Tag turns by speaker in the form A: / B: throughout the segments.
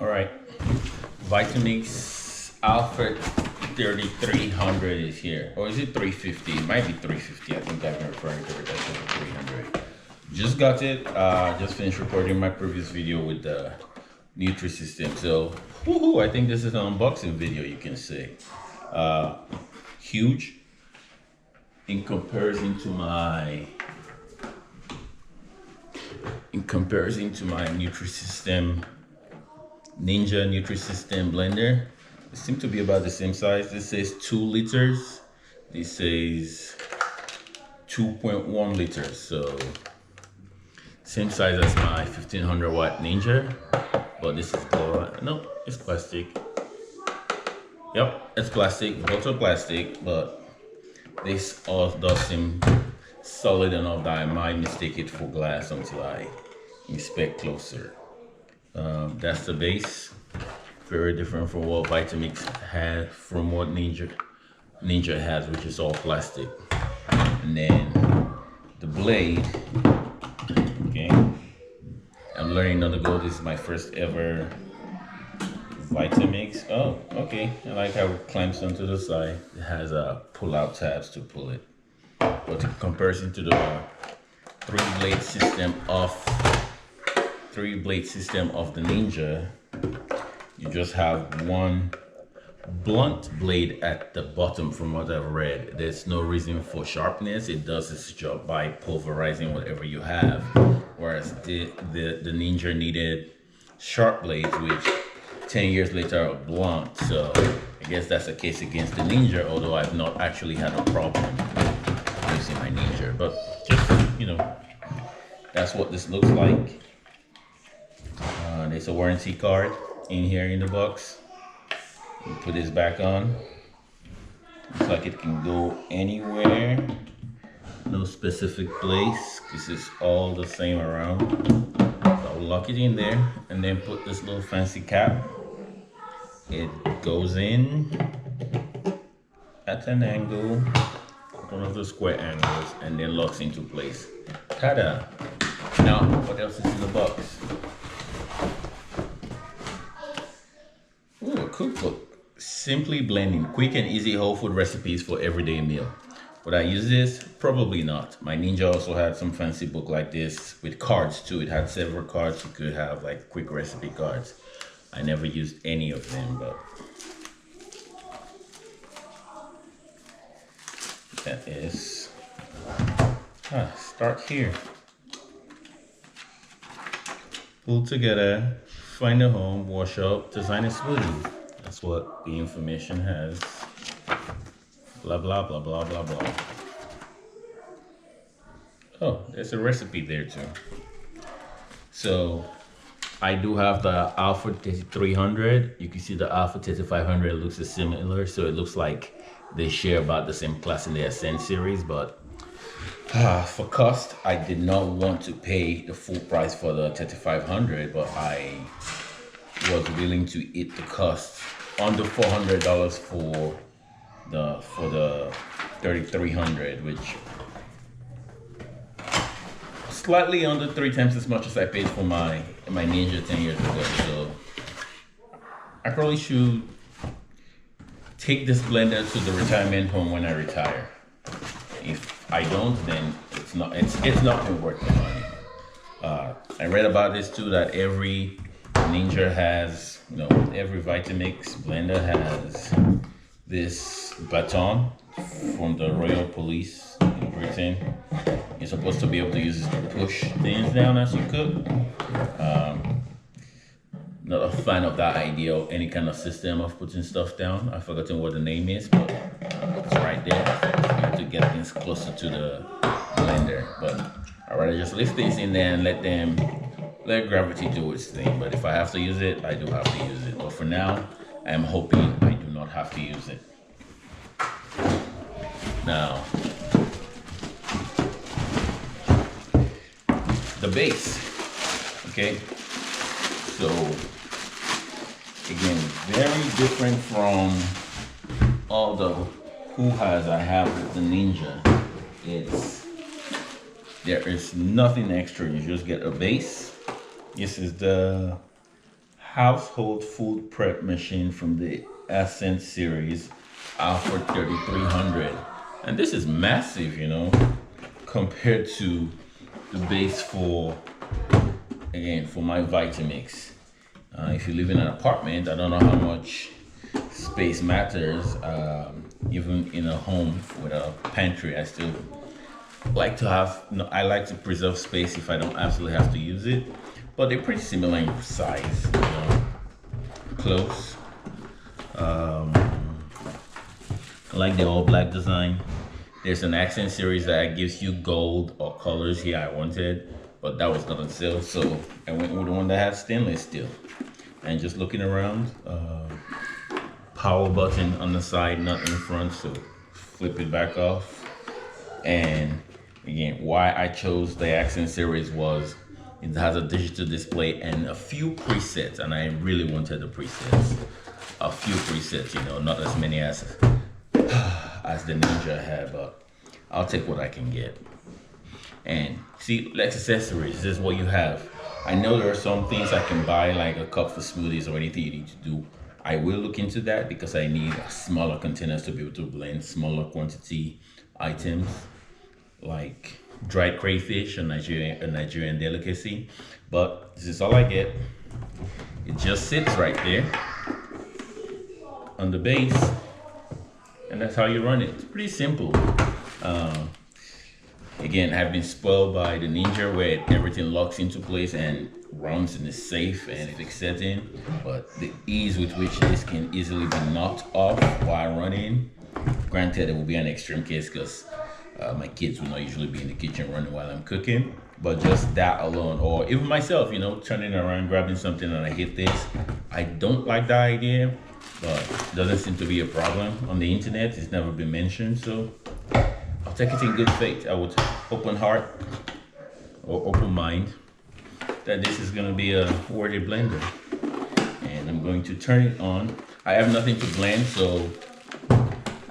A: All right, Vitamix Alpha 3300 is here. Or is it 350? It might be 350. I think I've been referring to it as 300. Just got it. Just finished recording my previous video with the Nutri-System. So, woohoo, I think this is an unboxing video, you can say. Huge in comparison to my Nutri-System Ninja Nutri-System blender. It seems to be about the same size. This says 2 liters. This says 2.1 liters. So same size as my 1500 watt Ninja, but this is no, it's plastic. Yep, it's plastic, bottle plastic, but this all does seem solid enough that I might mistake it for glass until I inspect closer. That's the base. Very different from what Vitamix has, from what Ninja has, which is all plastic. And then the blade. Okay, I'm learning on the go. This is my first ever Vitamix. Oh, okay. I like how it clamps onto the side. It has pull-out tabs to pull it. But in comparison to the three-blade system of the Ninja, you just have one blunt blade at the bottom. From what I've read, there's no reason for sharpness. It does its job by pulverizing whatever you have, whereas the Ninja needed sharp blades, which 10 years later are blunt. So I guess that's a case against the Ninja, although I've not actually had a problem using my Ninja. But just, that's what this looks like. There's a warranty card in here in the box. You put this back on. Looks like it can go anywhere. No specific place. This is all the same around. So I'll lock it in there and then put this little fancy cap. It goes in at an angle, one of the square angles, and then locks into place. Ta-da! Now, what else is in the box? Ooh, a cookbook. Simply blending quick and easy whole food recipes for everyday meal. Would I use this? Probably not. My Ninja also had some fancy book like this with cards too. It had several cards. You could have like quick recipe cards. I never used any of them, but that is start here. Pull together, find a home, wash up, design a smoothie. That's what the information has. Blah, blah, blah, blah, blah, blah. Oh, there's a recipe there too. So I do have the Alpha 3300. You can see the Alpha 3500 looks similar. So it looks like they share about the same class in the Ascent series, but for cost, I did not want to pay the full price for the 3500, but I was willing to eat the cost under $400 for the 3300, which slightly under 3 times as much as I paid for my Ninja 10 years ago. So I probably should take this blender to the retirement home when I retire. If I don't, then it's not been worth the money. I read about this too, that every Ninja has, every Vitamix blender has this baton from the Royal Police in Britain. You're supposed to be able to use it to push things down as you cook. Not a fan of that idea of any kind of system of putting stuff down. I've forgotten what the name is, but it's right there. You have to get things closer to the blender. But I'd rather just lift things in there and let gravity do its thing. But if I have to use it, I do have to use it. But for now, I'm hoping I do not have to use it. Now, the base. Okay, so again, very different from all the hoo-has I have with the Ninja. There is nothing extra. You just get a base. This is the household food prep machine from the Ascent series, Alpha 3300. And this is massive, you know, compared to the base for, again, for my Vitamix. If you live in an apartment, I don't know how much space matters. Even in a home with a pantry, I still like to have, no, I like to preserve space if I don't absolutely have to use it. But they're pretty similar in size, you know, close. I like the all black design. There's an Accent series that gives you gold or colors here I wanted, but that was not on sale, so I went with the one that has stainless steel. And just looking around, power button on the side, not in front, so flip it back off. And again, why I chose the Accent series was it has a digital display and a few presets, and I really wanted the presets. A few presets, you know, not as many as the Ninja had, but I'll take what I can get. And see, accessories, this is what you have. I know there are some things I can buy, like a cup for smoothies or anything you need to do. I will look into that because I need smaller containers to be able to blend smaller quantity items, like dried crayfish, a Nigerian delicacy. But this is all I get. It just sits right there on the base, and that's how you run it. It's pretty simple. Again, I've been spoiled by the Ninja where everything locks into place and runs and is safe and is accepting, but the ease with which this can easily be knocked off while running, granted it will be an extreme case because my kids will not usually be in the kitchen running while I'm cooking, but just that alone, or even myself, you know, turning around, grabbing something and I hit this. I don't like that idea, but it doesn't seem to be a problem on the internet. It's never been mentioned, so I'll take it in good faith. I would open heart or open mind that this is going to be a worthy blender. And I'm going to turn it on. I have nothing to blend, so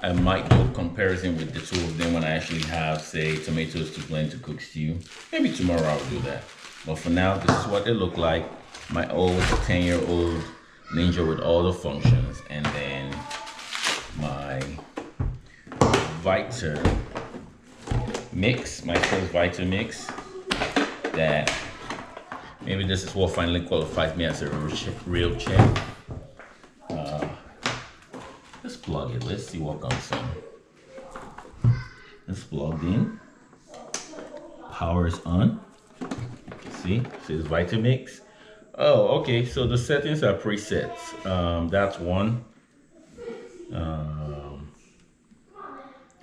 A: I might do a comparison with the two of them when I actually have, say, tomatoes to blend to cook stew. Maybe tomorrow I'll do that. But for now, this is what they look like. My old 10-year-old Ninja with all the functions, and then my Vitamix, my first Vitamix, that maybe this is what finally qualifies me as a real chef. Let's plug it. Let's see what comes in. It's plugged in. Power is on. You can see, it says Vitamix. Oh, okay. So the settings are presets. That's one.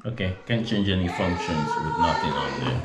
A: Okay, can't change any functions with nothing on there.